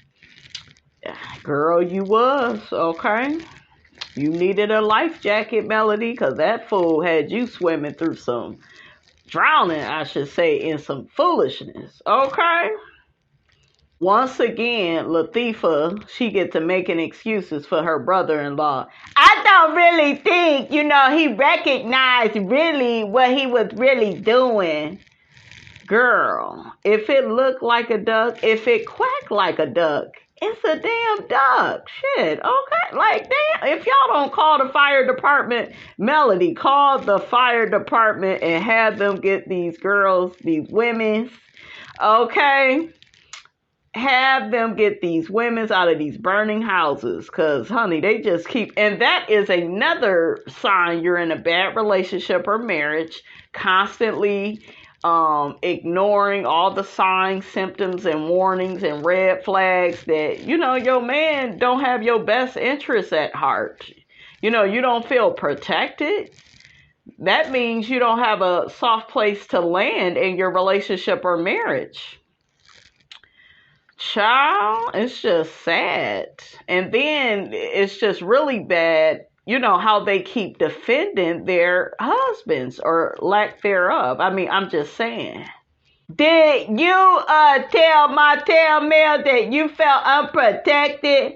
A: Girl, you was, okay? You needed a life jacket, Melody, because that fool had you swimming through some drowning, I should say, in some foolishness, okay? Once again, Latifah, she gets to making excuses for her brother-in-law. I don't really think, he recognized really what he was really doing. Girl, if it looked like a duck, if it quacked like a duck, it's a damn duck. Shit, okay? Like, damn, if y'all don't call the fire department, Melody, call the fire department and have them get these girls, these women, okay? Have them get these women out of these burning houses, because, honey, they just keep, and that is another sign you're in a bad relationship or marriage, constantly ignoring all the signs, symptoms, and warnings and red flags that, your man don't have your best interests at heart. You don't feel protected. That means you don't have a soft place to land in your relationship or marriage. Child, it's just sad. And then it's just really bad, how they keep defending their husbands or lack thereof. I mean, I'm just saying. Did you tell Martell Mel that you felt unprotected?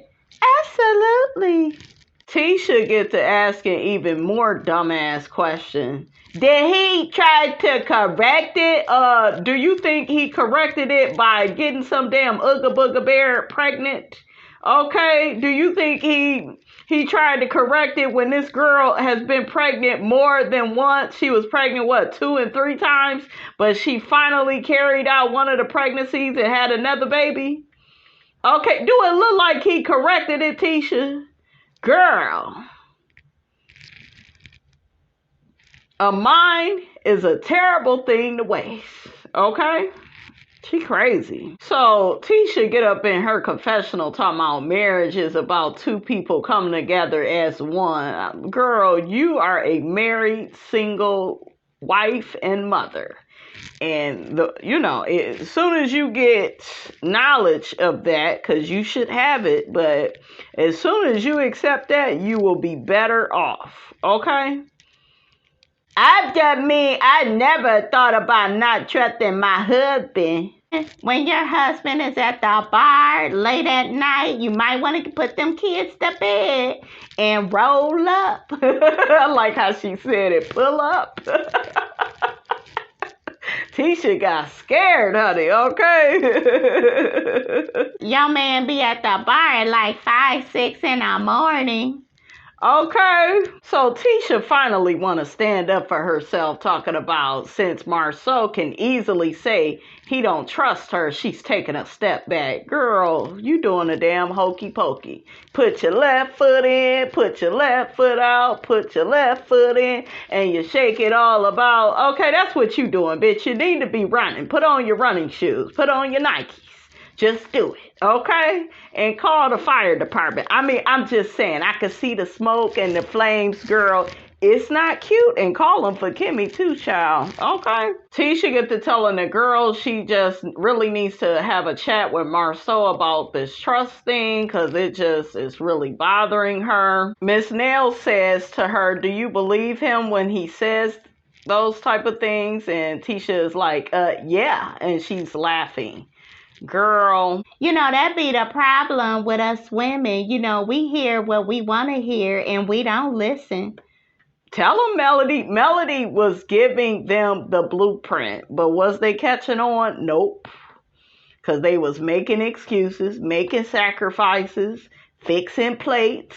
A: Absolutely. Tisha gets to asking even more dumbass questions. Did he try to correct it? Do you think he corrected it by getting some damn Ooga Booga Bear pregnant? Okay, do you think he tried to correct it when this girl has been pregnant more than once? She was pregnant, 2 and 3 times? But she finally carried out one of the pregnancies and had another baby? Okay, do it look like he corrected it, Tisha? Girl. A mind is a terrible thing to waste, okay? She crazy. So Tisha get up in her confessional talking about marriage is about 2 people coming together as one. Girl, you are a married, single wife and mother. And, as soon as you get knowledge of that, because you should have it, but as soon as you accept that, you will be better off, okay? I never thought about not trusting my husband.
B: When your husband is at the bar late at night, you might want to put them kids to bed and roll up.
A: I like how she said it, pull up. Tisha got scared, honey, okay?
B: Your man be at the bar at like 5, 6 in the morning.
A: Okay, so Tisha finally want to stand up for herself, talking about since Marsau can easily say he don't trust her, she's taking a step back. Girl, you doing a damn hokey pokey. Put your left foot in, put your left foot out, put your left foot in, and you shake it all about. Okay, that's what you doing, bitch. You need to be running. Put on your running shoes. Put on your Nikes. Just do it, okay? And call the fire department. I mean, I'm just saying, I could see the smoke and the flames, girl. It's not cute. And call them for Kimmy too, child. Okay? Tisha get to telling the girl she just really needs to have a chat with Marsau about this trust thing because it just is really bothering her. Miss Nail says to her, do you believe him when he says those type of things? And Tisha is like, yeah. And she's laughing. Girl.
B: You know, that be the problem with us women. You know, we hear what we want to hear and we don't listen.
A: Tell them Melody. Melody was giving them the blueprint, but was they catching on? Nope. Because they was making excuses, making sacrifices, fixing plates.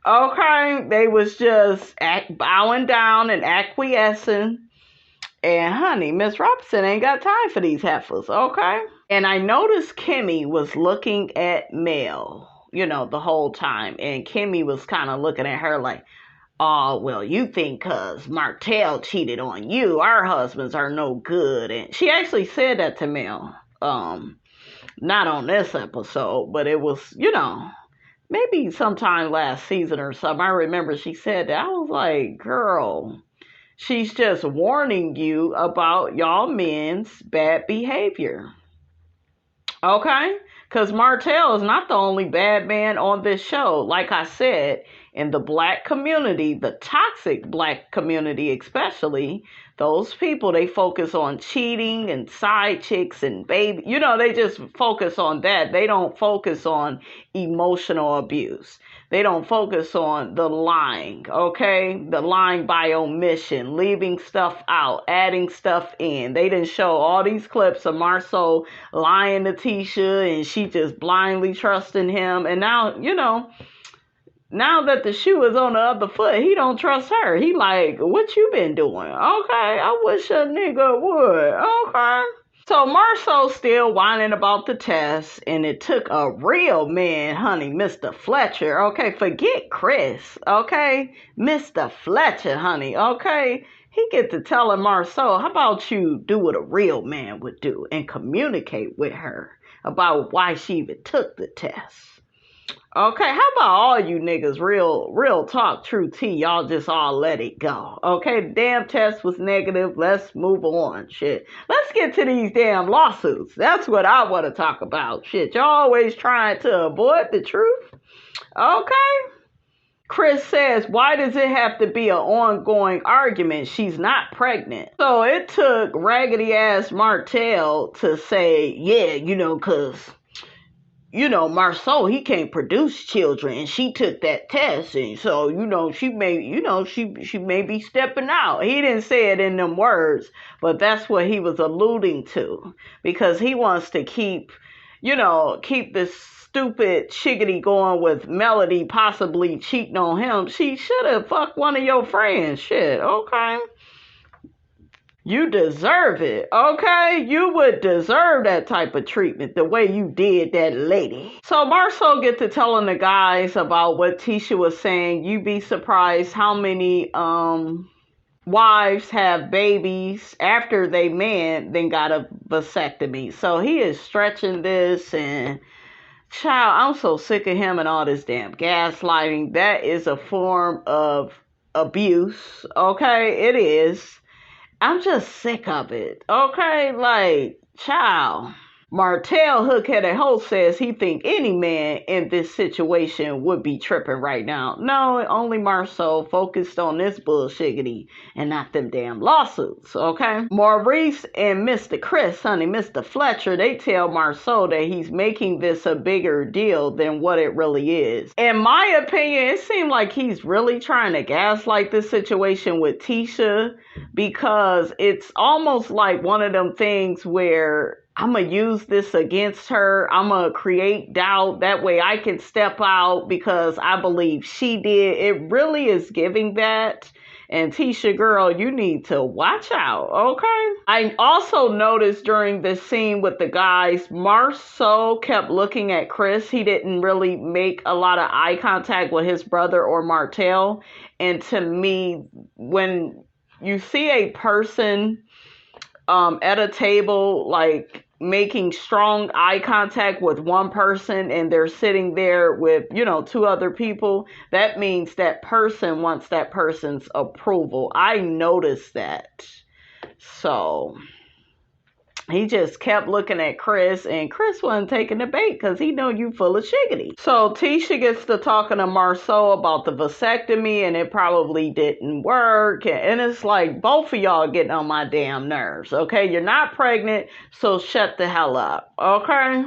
A: Okay, they was just bowing down and acquiescing. And honey, Miss Robinson ain't got time for these heifers, okay? And I noticed Kimmy was looking at Mel, you know, the whole time. And Kimmy was kind of looking at her like, oh, well, you think because Martell cheated on you, our husbands are no good. And she actually said that to Mel. Not on this episode, but it was, you know, maybe sometime last season or something. I remember she said that. I was like, girl, she's just warning you about y'all men's bad behavior. Okay? Because Martell is not the only bad man on this show. Like I said, in the black community, the toxic black community especially, those people, they focus on cheating and side chicks and baby. You know, they just focus on that. They don't focus on emotional abuse. They don't focus on the lying, okay? The lying by omission, leaving stuff out, adding stuff in. They didn't show all these clips of Marsau lying to Tisha and she just blindly trusting him. And now, you know, now that the shoe is on the other foot, he don't trust her. He like, what you been doing? Okay, I wish a nigga would. Okay. So Marsau still whining about the test, and it took a real man, honey, Mr. Fletcher, okay? Forget Chris, okay? Mr. Fletcher, honey, okay? He get to telling Marsau, how about you do what a real man would do and communicate with her about why she even took the test. Okay, how about all you niggas, real talk, true tea, y'all just all let it go. Okay, the damn test was negative. Let's move on, shit. Let's get to these damn lawsuits. That's what I want to talk about, shit. Y'all always trying to avoid the truth. Okay. Chris says, why does it have to be an ongoing argument? She's not pregnant. So it took raggedy ass Martell to say, yeah, you know, because, you know, Marsau, he can't produce children, and she took that test, and so, you know, she may, you know, she may be stepping out. He didn't say it in them words, but that's what he was alluding to, because he wants to keep, you know, keep this stupid chickadee going with Melody possibly cheating on him. She should have fucked one of your friends, shit, okay? You deserve it, okay? You would deserve that type of treatment the way you did that lady. So Marsau get to telling the guys about what Tisha was saying. You'd be surprised how many wives have babies after they man then got a vasectomy. So he is stretching this, and child, I'm so sick of him and all this damn gaslighting. That is a form of abuse, okay? It is. I'm just sick of it, okay? Like, child, Martell hook-headed host says he think any man in this situation would be tripping right now. No, only Marsau focused on this bullshiggity and not them damn lawsuits, okay? Maurice and Mr. Chris, Mr. Fletcher, they tell Marsau that he's making this a bigger deal than what it really is. In my opinion, it seemed like he's really trying to gaslight this situation with Tisha, because it's almost like one of them things where I'm going to use this against her. I'm going to create doubt. That way I can step out because I believe she did. It really is giving that. And Tisha, girl, you need to watch out, okay? I also noticed during this scene with the guys, Marsau kept looking at Chris. He didn't really make a lot of eye contact with his brother or Martell. And to me, when you see a person at a table, like making strong eye contact with one person and they're sitting there with, two other people, that means that person wants that person's approval. I noticed that. So he just kept looking at Chris, and Chris wasn't taking the bait because he know you full of shiggity. So Tisha gets to talking to Marsau about the vasectomy, and it probably didn't work. And it's like, both of y'all getting on my damn nerves, okay? You're not pregnant, so shut the hell up, okay?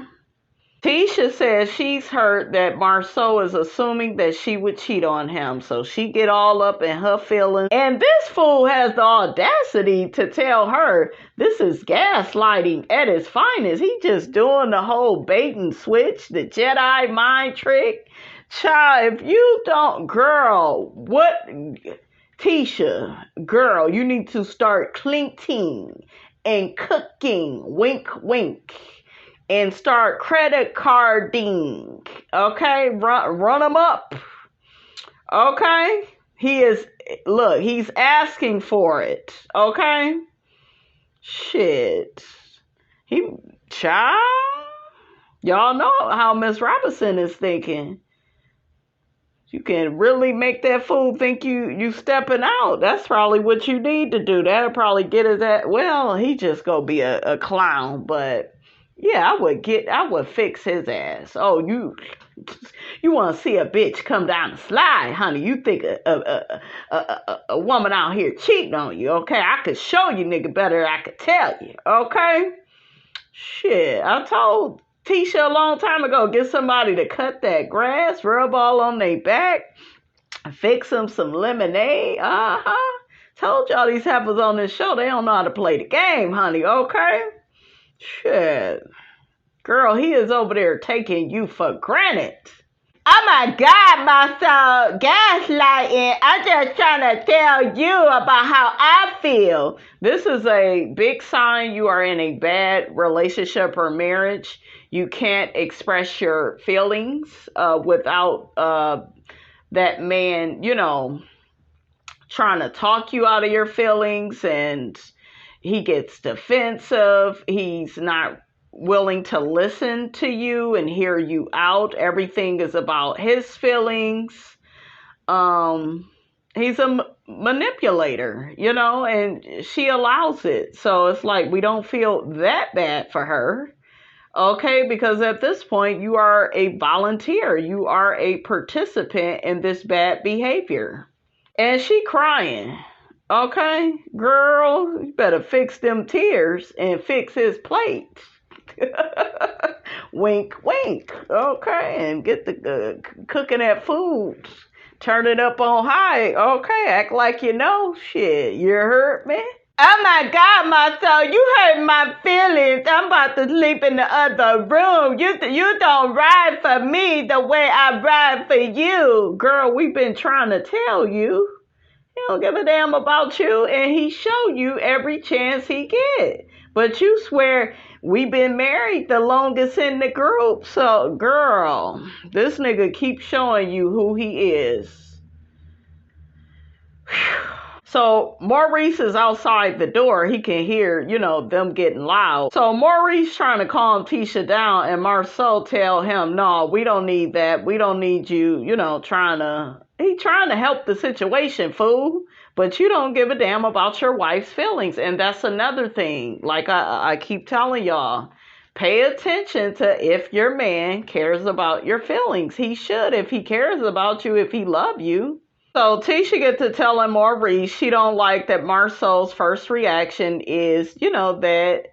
A: Tisha says she's heard that Marsau is assuming that she would cheat on him, so she get all up in her feelings. And this fool has the audacity to tell her this is gaslighting at its finest. He just doing the whole bait and switch, the Jedi mind trick. Child, if you don't, girl, Tisha, girl, you need to start clinking and cooking, wink, wink. And start credit carding, okay? Run them up, okay? He's asking for it, okay? Shit. Child, y'all know how Miss Robinson is thinking. You can really make that fool think you stepping out. That's probably what you need to do. That'll probably get his ass. Well, he just gonna be a clown, but yeah, I would fix his ass. Oh, you want to see a bitch come down the slide, honey? You think a woman out here cheating on you, okay? I could show you, nigga, better than I could tell you, okay? Shit, I told Tisha a long time ago, get somebody to cut that grass, rub all on their back, fix them some lemonade, Told y'all these heifers on this show, they don't know how to play the game, honey, okay? Shit. Girl, he is over there taking you for granted. Oh my God, Marsau, gaslighting. I'm just trying to tell you about how I feel. This is a big sign you are in a bad relationship or marriage. You can't express your feelings without that man, trying to talk you out of your feelings, and he gets defensive. He's not willing to listen to you and hear you out. Everything is about his feelings. He's a manipulator, and she allows it. So it's like we don't feel that bad for her, okay? Because at this point, you are a volunteer. You are a participant in this bad behavior. And she crying. Okay, girl, you better fix them tears and fix his plate. Wink, wink. Okay, and get the cooking that food. Turn it up on high. Okay, act like you know. Shit, you heard me? Oh my God, Marsau, you hurt my feelings. I'm about to sleep in the other room. You don't ride for me the way I ride for you. Girl, we've been trying to tell you. He don't give a damn about you, and he show you every chance he get. But you swear we've been married the longest in the group. So, girl, this nigga keeps showing you who he is. So Maurice is outside the door. He can hear, them getting loud. So Maurice trying to calm Tisha down, and Marsau tell him, no, we don't need that. We don't need you, he trying to help the situation, fool. But you don't give a damn about your wife's feelings. And that's another thing. Like I keep telling y'all, pay attention to if your man cares about your feelings. He should, if he cares about you, if he love you. So Tisha get to telling Maurice she don't like that Marsau's first reaction is, that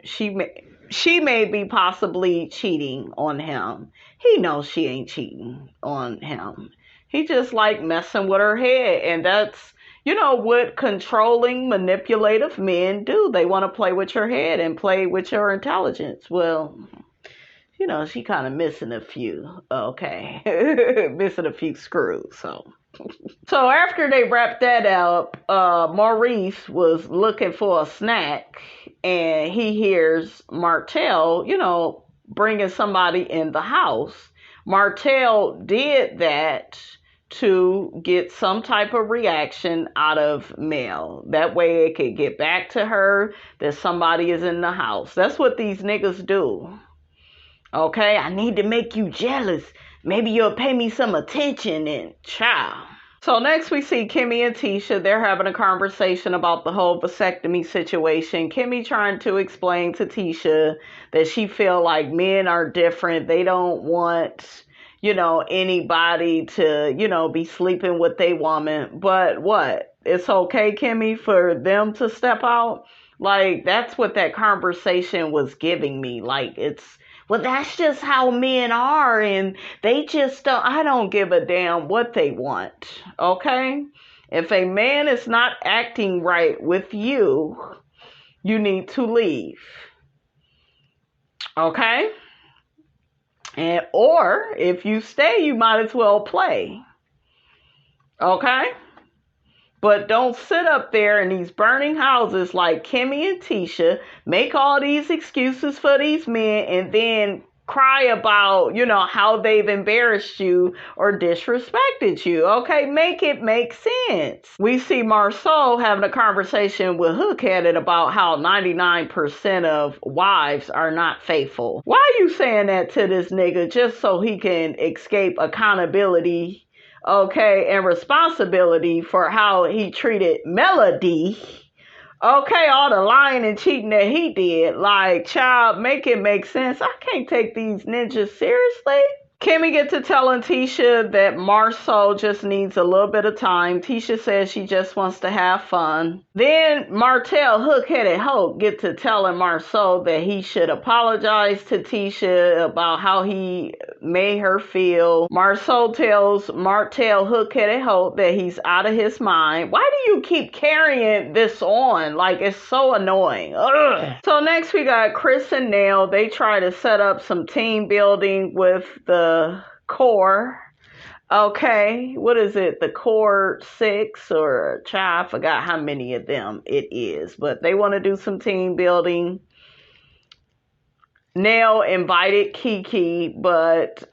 A: she may be possibly cheating on him. He knows she ain't cheating on him. He just like messing with her head. And that's, what controlling, manipulative men do. They want to play with your head and play with your intelligence. Well, she kind of missing a few. Okay. Missing a few screws. So after they wrapped that up, Maurice was looking for a snack, and he hears Martell, bringing somebody in the house. Martell did that to get some type of reaction out of Mel. That way it could get back to her that somebody is in the house. That's what these niggas do. Okay, I need to make you jealous. Maybe you'll pay me some attention and child. So next we see Kimmy and Tisha. They're having a conversation about the whole vasectomy situation. Kimmy trying to explain to Tisha that she feel like men are different. They don't want, anybody to, be sleeping with their woman. But what? It's okay, Kimmy, for them to step out? Like, that's what that conversation was giving me. Like, well, that's just how men are, and they just I don't give a damn what they want, okay? If a man is not acting right with you, you need to leave, okay? Or if you stay, you might as well play, okay? But don't sit up there in these burning houses like Kimmy and Tisha, make all these excuses for these men, and then cry about, how they've embarrassed you or disrespected you. Okay, make it make sense. We see Marsau having a conversation with Hookheaded about how 99% of wives are not faithful. Why are you saying that to this nigga just so he can escape accountability? Okay, and responsibility for how he treated Melody. Okay, all the lying and cheating that he did. Like, child, make it make sense. I can't take these ninjas seriously. Kimmy gets to telling Tisha that Marsau just needs a little bit of time. Tisha says she just wants to have fun. Then Martell, hook-headed Hulk, gets to telling Marsau that he should apologize to Tisha about how he made her feel. Marsau tells Martell, hook-headed Hulk, that he's out of his mind. Why do you keep carrying this on? Like, it's so annoying. Ugh. So next we got Chris and Nell. They try to set up some team building with the core. Okay, what is it? The core 6 or child? I forgot how many of them it is, but they want to do some team building. Nell invited KEKE, but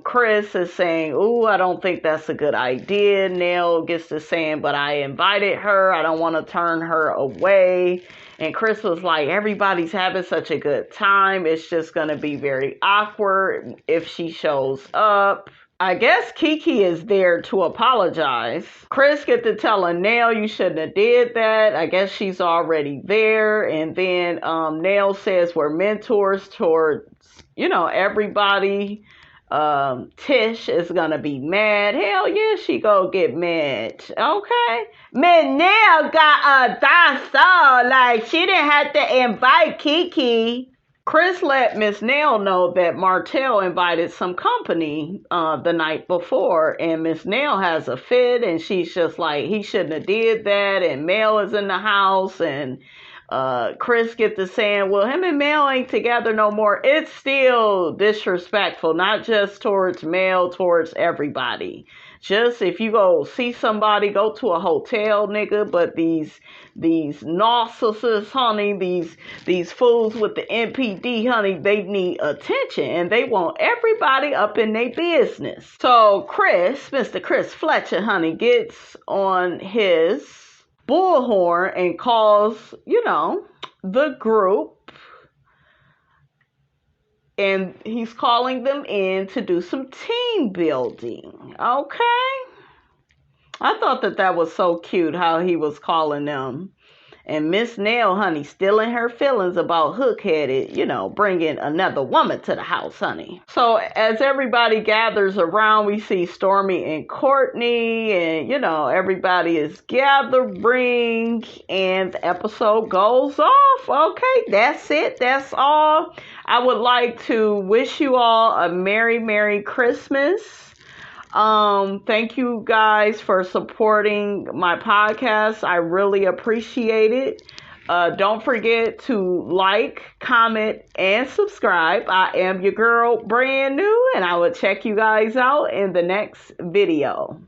A: Chris is saying, "Ooh, I don't think that's a good idea." Nell gets to saying, "But I invited her. I don't want to turn her away." And Chris was like, "Everybody's having such a good time. It's just going to be very awkward if she shows up." I guess KEKE is there to apologize. Chris get to telling Nell, "You shouldn't have did that." I guess she's already there. And then Nell says we're mentors towards, everybody. Tish is gonna be mad. Hell yeah, she go get mad. Okay. Man, Nell got a docile. Like, she didn't have to invite KEKE. Chris let Miss Nell know that Martell invited some company the night before, and Miss Nell has a fit, and she's just like, he shouldn't have did that, and Mel is in the house, and Chris get to saying, well, him and Mel ain't together no more. It's still disrespectful, not just towards Mel, towards everybody. Just if you go see somebody, go to a hotel, nigga, but these narcissists, honey, these fools with the NPD, honey, they need attention, and they want everybody up in their business. So Mr. Chris Fletcher, honey, gets on his bullhorn and calls, the group, and he's calling them in to do some team building. Okay. I thought that was so cute how he was calling them And Miss Nail, honey, still in her feelings about Hook-headed, bringing another woman to the house, honey. So as everybody gathers around, we see Stormy and Courtney, and, everybody is gathering, and the episode goes off. Okay, that's it. That's all. I would like to wish you all a Merry, Merry Christmas. Thank you guys for supporting my podcast. I really appreciate it. Don't forget to like, comment, and subscribe. I am your girl, Brand New, and I will check you guys out in the next video.